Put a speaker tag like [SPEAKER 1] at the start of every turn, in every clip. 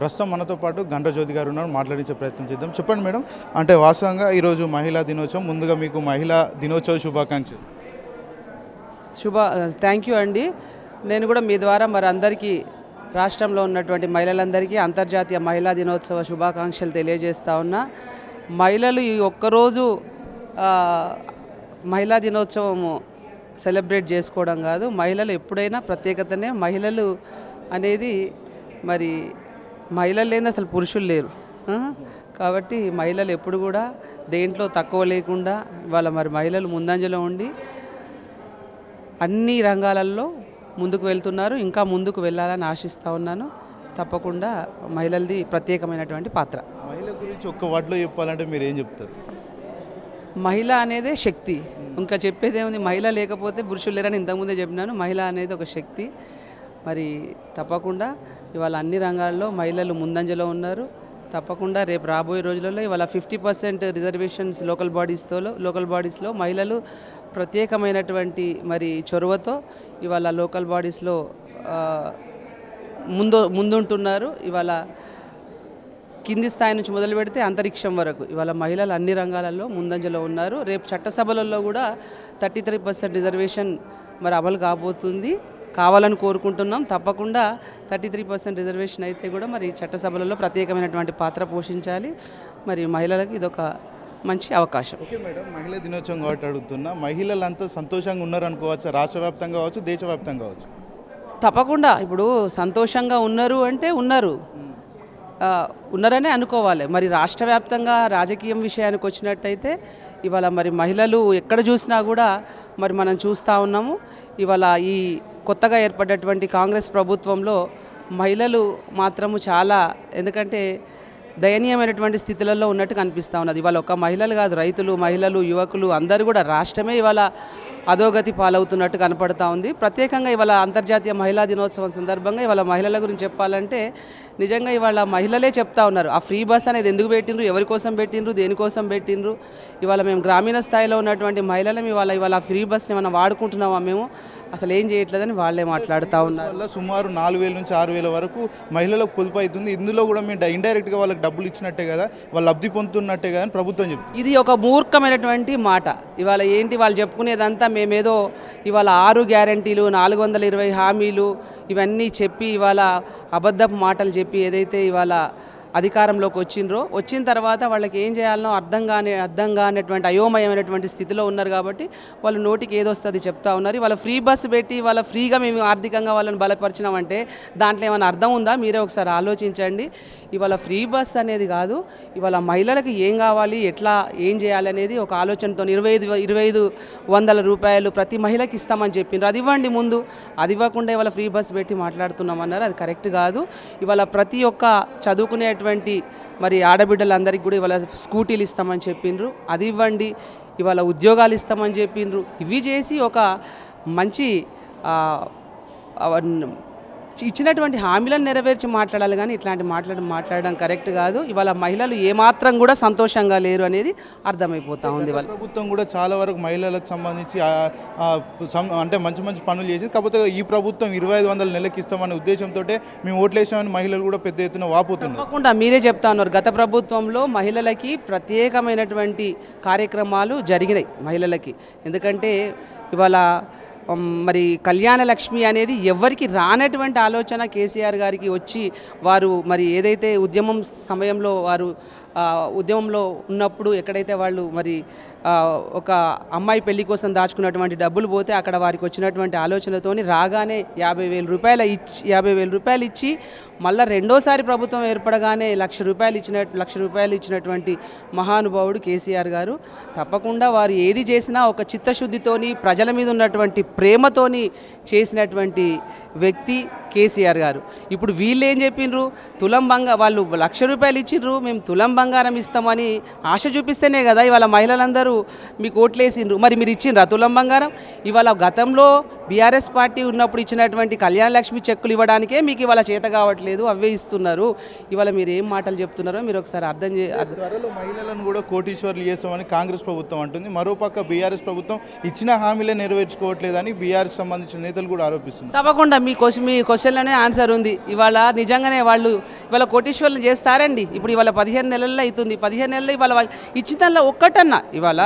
[SPEAKER 1] ప్రస్తుతం మనతో పాటు గండ్ర జ్యోతి గారు ఉన్నారు, మాట్లాడించే ప్రయత్నం చేద్దాం. చెప్పండి మేడం, అంటే వాస్తవంగా ఈరోజు మహిళా దినోత్సవం, ముందుగా మీకు మహిళా దినోత్సవ శుభాకాంక్షలు.
[SPEAKER 2] థ్యాంక్ యూ అండి. నేను కూడా మీ ద్వారా మరి అందరికీ, రాష్ట్రంలో ఉన్నటువంటి మహిళలందరికీ అంతర్జాతీయ మహిళా దినోత్సవ శుభాకాంక్షలు తెలియజేస్తా ఉన్నా. మహిళలు ఈ ఒక్కరోజు మహిళా దినోత్సవము సెలబ్రేట్ చేసుకోవడం కాదు, మహిళలు ఎప్పుడైనా ప్రత్యేకతనే. మహిళలు అనేది మరి మహిళలు లేని అసలు పురుషులు లేరు. కాబట్టి మహిళలు ఎప్పుడు కూడా దేంట్లో తక్కువ లేకుండా వాళ్ళ మరి మహిళలు ముందంజలో ఉండి అన్ని రంగాలలో ముందుకు వెళ్తున్నారు. ఇంకా ముందుకు వెళ్ళాలని ఆశిస్తూ ఉన్నాను. తప్పకుండా మహిళలది ప్రత్యేకమైనటువంటి పాత్ర.
[SPEAKER 1] మహిళ గురించి ఒక్క వాటిలో చెప్పాలంటే మీరు ఏం చెప్తారు?
[SPEAKER 2] మహిళ అనేదే శక్తి. ఇంకా చెప్పేదేముంది, మహిళ లేకపోతే పురుషులు లేరని ఇంతకుముందే చెప్పినాను. మహిళ అనేది ఒక శక్తి. మరి తప్పకుండా ఇవాళ అన్ని రంగాల్లో మహిళలు ముందంజలో ఉన్నారు. తప్పకుండా రేపు రాబోయే రోజులలో ఇవాళ 50% రిజర్వేషన్స్ లోకల్ బాడీస్లో మహిళలు ప్రత్యేకమైనటువంటి మరి చొరవతో ఇవాళ లోకల్ బాడీస్లో ముందుంటున్నారు. ఇవాళ కింది స్థాయి నుంచి మొదలు పెడితే అంతరిక్షం వరకు ఇవాళ మహిళలు అన్ని రంగాలలో ముందంజలో ఉన్నారు. రేపు చట్టసభలలో కూడా 33% రిజర్వేషన్ మరి అమలు కాబోతుంది, కావాలని కోరుకుంటున్నాం. తప్పకుండా 33% రిజర్వేషన్ అయితే కూడా మరి చట్టసభలలో ప్రత్యేకమైనటువంటి పాత్ర పోషించాలి. మరి మహిళలకు ఇదొక మంచి అవకాశం.
[SPEAKER 1] ఓకే మేడం, మహిళా దినోత్సవం కాబట్టి అడుగుతున్నా, మహిళలంతా సంతోషంగా ఉన్నారు అనుకోవచ్చు, రాష్ట్ర వ్యాప్తంగా కావచ్చు, దేశవ్యాప్తంగా కావచ్చు?
[SPEAKER 2] తప్పకుండా ఇప్పుడు సంతోషంగా ఉన్నారు అంటే ఉన్నారనే అనుకోవాలి. మరి రాష్ట్ర వ్యాప్తంగా రాజకీయం విషయానికి వచ్చినట్టయితే ఇవాళ మరి మహిళలు ఎక్కడ చూసినా కూడా మరి మనం చూస్తూ ఉన్నాము. ఇవాళ ఈ కొత్తగా ఏర్పడ్డటువంటి కాంగ్రెస్ ప్రభుత్వంలో మహిళలు మాత్రము చాలా, ఎందుకంటే దయనీయమైనటువంటి స్థితులలో ఉన్నట్టు కనిపిస్తూ ఉన్నది. ఇవాళ ఒక మహిళలు కాదు, రైతులు, మహిళలు, యువకులు అందరూ కూడా రాష్ట్రమే ఇవాళ అధోగతి పాలవుతున్నట్టు కనపడుతూ ఉంది. ప్రత్యేకంగా ఇవాళ అంతర్జాతీయ మహిళా దినోత్సవం సందర్భంగా ఇవాళ మహిళల గురించి చెప్పాలంటే నిజంగా ఇవాళ మహిళలే చెప్తా ఉన్నారు, ఆ ఫ్రీ బస్ అనేది ఎందుకు పెట్టిండ్రు, ఎవరి కోసం పెట్టిండ్రు, దేనికోసం పెట్టిండ్రు. ఇవాళ మేము గ్రామీణ స్థాయిలో ఉన్నటువంటి మహిళలం ఇవాళ ఫ్రీ బస్ని మనం వాడుకుంటున్నామా, మేము అసలు ఏం చేయట్లేదని వాళ్ళే మాట్లాడుతూ ఉన్నారు.
[SPEAKER 1] సుమారు 4,000 నుంచి 6,000 వరకు మహిళలకు పొదుపు అవుతుంది. ఇందులో కూడా మేము ఇండైరెక్ట్గా వాళ్ళకి డబ్బులు ఇచ్చినట్టే కదా, వాళ్ళు లబ్ధి పొందుతున్నట్టే కదా అని ప్రభుత్వం చెప్తుంది.
[SPEAKER 2] ఇది ఒక మూర్ఖమైనటువంటి మాట. ఇవాళ ఏంటి వాళ్ళు చెప్పుకునేదంతా మేమేదో ఇవాళ 6 గ్యారంటీలు, 420 హామీలు ఇవన్నీ చెప్పి ఇవాళ అబద్ధపు మాటలు చెప్పి ఏదైతే ఇవాళ అధికారంలోకి వచ్చిన తర్వాత వాళ్ళకి ఏం చేయాలనో అర్థం కానిటువంటి అయోమయమైనటువంటి స్థితిలో ఉన్నారు. కాబట్టి వాళ్ళు నోటికి ఏదొస్తుంది చెప్తా ఉన్నారు. ఇవాళ ఫ్రీ బస్సు పెట్టి వాళ్ళ ఫ్రీగా మేము ఆర్థికంగా వాళ్ళని బలపరిచినామంటే దాంట్లో ఏమైనా అర్థం ఉందా? మీరే ఒకసారి ఆలోచించండి. ఇవాళ ఫ్రీ బస్ అనేది కాదు, ఇవాళ మహిళలకు ఏం కావాలి, ఎట్లా ఏం చేయాలి అనేది ఒక ఆలోచనతో 2,500 రూపాయలు ప్రతి మహిళకి ఇస్తామని చెప్పిండ్రు. అది ఇవ్వండి ముందు. అది ఇవ్వకుండా ఇవాళ ఫ్రీ బస్ పెట్టి మాట్లాడుతున్నామన్నారు. అది కరెక్ట్ కాదు. ఇవాళ ప్రతి ఒక్క చదువుకునేటువంటి మరి ఆడబిడ్డలందరికీ కూడా ఇవాళ స్కూటీలు ఇస్తామని చెప్పిండ్రు. అది ఇవ్వండి. ఇవాళ ఉద్యోగాలు ఇస్తామని చెప్పిండ్రు. ఇవి చేసి ఒక మంచి ఇచ్చినటువంటి హామీలను నెరవేర్చి మాట్లాడాలి, కానీ ఇట్లాంటి మాట్లాడడం కరెక్ట్ కాదు. ఇవాళ మహిళలు ఏమాత్రం కూడా సంతోషంగా లేరు అనేది అర్థమైపోతా ఉంది. వాళ్ళ
[SPEAKER 1] ప్రభుత్వం కూడా చాలా వరకు మహిళలకు సంబంధించి అంటే మంచి మంచి పనులు చేసి, కాకపోతే ఈ ప్రభుత్వం 2,500 నెలకి ఇస్తామనే ఉద్దేశంతో మేము ఓట్లేసామని మహిళలు కూడా పెద్ద ఎత్తున వాపోతున్నారు.
[SPEAKER 2] తప్పకుండా మీరే చెప్తా ఉన్నారు, గత ప్రభుత్వంలో మహిళలకి ప్రత్యేకమైనటువంటి కార్యక్రమాలు జరిగినాయి మహిళలకి. ఎందుకంటే ఇవాళ మరి కళ్యాణ లక్ష్మి అనేది ఎవరికి రానటువంటి ఆలోచన కేసీఆర్ గారికి వచ్చి వారు మరి ఏదైతే ఉద్యమం సమయంలో వారు ఉద్యమంలో ఉన్నప్పుడు ఎక్కడైతే వాళ్ళు మరి ఒక అమ్మాయి పెళ్లి కోసం దాచుకున్నటువంటి డబ్బులు పోతే అక్కడ వారికి వచ్చినటువంటి ఆలోచనతోని రాగానే 50,000 రూపాయలు ఇచ్చి మళ్ళీ రెండోసారి ప్రభుత్వం ఏర్పడగానే లక్ష రూపాయలు ఇచ్చినటువంటి మహానుభావుడు కేసీఆర్ గారు. తప్పకుండా వారు ఏది చేసినా ఒక చిత్తశుద్ధితోని, ప్రజల మీద ఉన్నటువంటి ప్రేమతోని చేసినటువంటి వ్యక్తి కేసీఆర్ గారు. ఇప్పుడు వీళ్ళు ఏం చెప్పిండ్రు, వాళ్ళు 1,00,000 రూపాయలు ఇచ్చిండ్రు, మేము తులం బంగారం ఇస్తామని ఆశ చూపిస్తేనే కదా ఇవాళ మహిళలందరూ మీకు ఓట్లేసిండ్రు. మరి మీరు ఇచ్చిండ్రా తులం బంగారం? ఇవాళ గతంలో బీఆర్ఎస్ పార్టీ ఉన్నప్పుడు ఇచ్చినటువంటి కళ్యాణ లక్ష్మి చెక్కులు ఇవ్వడానికే మీకు ఇవాళ చేత కావట్లేదు, అవే ఇస్తున్నారు. ఇవాళ మీరు ఏం మాటలు చెప్తున్నారో మీరు ఒకసారి అర్థం
[SPEAKER 1] త్వరలో మహిళలను కూడా కోటీశ్వర్లు చేస్తామని కాంగ్రెస్ ప్రభుత్వం అంటుంది. మరోపక్క బీఆర్ఎస్ ప్రభుత్వం ఇచ్చిన హామీలే నెరవేర్చుకోవట్లేదని బీఆర్ఎస్ సంబంధించిన నేతలు కూడా ఆరోపిస్తున్నారు.
[SPEAKER 2] తప్పకుండా మీ క్వశ్చన్లోనే ఆన్సర్ ఉంది. ఇవాళ నిజంగానే వాళ్ళు ఇవాళ కోటీశ్వర్లు చేస్తారండి. ఇప్పుడు ఇవాళ 15 నెలల్లో అవుతుంది. 15 నెలల్లో ఇవాళ వాళ్ళు ఇచ్చిన దానిలో ఒక్కటన్నా ఇవాళ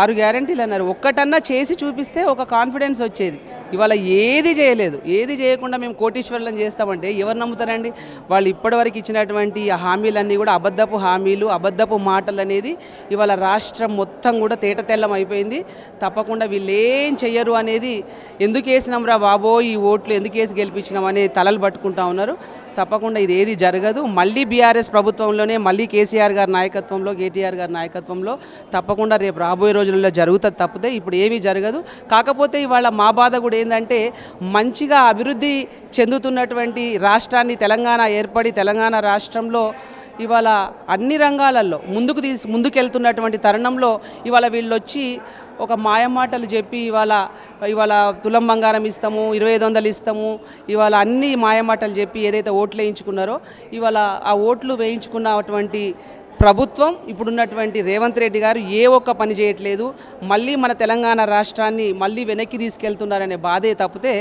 [SPEAKER 2] 6 గ్యారంటీలు అన్నారు, ఒక్కటన్నా చేసి చూపిస్తే ఒక కాన్ఫిడెన్స్ వచ్చేది. ఇవాళ ఏది చేయలేదు, ఏది చేయకుండా మేము కోటీశ్వర్లను చేస్తామంటే ఎవరు నమ్ముతారండి? వాళ్ళు ఇప్పటివరకు ఇచ్చినటువంటి హామీలన్నీ కూడా అబద్ధపు హామీలు, అబద్ధపు మాటలు అనేది ఇవాళ రాష్ట్రం మొత్తం కూడా తేటతెల్లం అయిపోయింది. తప్పకుండా వీళ్ళు ఏం చెయ్యరు అనేది, ఎందుకు వేసినాం రా బాబో ఈ ఓట్లు ఎందుకు వేసి గెలిపించినాం అనే తలలు పట్టుకుంటా ఉన్నారు. తప్పకుండా ఇది ఏది జరగదు. మళ్ళీ బీఆర్ఎస్ ప్రభుత్వంలోనే మళ్ళీ కేసీఆర్ గారి నాయకత్వంలో, కేటీఆర్ గారి నాయకత్వంలో తప్పకుండా రేపు రాబోయే రోజుల్లో జరుగుతుంది తప్పితే ఇప్పుడు ఏమీ జరగదు. కాకపోతే ఇవాళ మా బాధ కూడా ఏంటంటే మంచిగా అభివృద్ధి చెందుతున్నటువంటి రాష్ట్రాన్ని తెలంగాణ ఏర్పడి తెలంగాణ రాష్ట్రంలో ఇవాళ అన్ని రంగాలలో ముందుకెళ్తున్నటువంటి తరుణంలో ఇవాళ వీళ్ళు వచ్చి ఒక మాయమాటలు చెప్పి ఇవాళ తులం బంగారం ఇస్తాము, 2500 ఇస్తాము, ఇవాళ అన్ని మాయమాటలు చెప్పి ఏదైతే ఓట్లు వేయించుకున్నారో ఇవాళ ఆ ఓట్లు వేయించుకున్నటువంటి ప్రభుత్వం ఇప్పుడున్నటువంటి రేవంత్ రెడ్డి గారు ఏ ఒక్క పని చేయట్లేదు. మళ్ళీ మన తెలంగాణ రాష్ట్రాన్ని మళ్ళీ వెనక్కి తీసుకెళ్తున్నారనే బాధే తప్పితే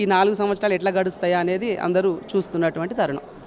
[SPEAKER 2] ఈ 4 సంవత్సరాలు ఎట్లా గడుస్తాయా అనేది అందరూ చూస్తున్నటువంటి తరుణం.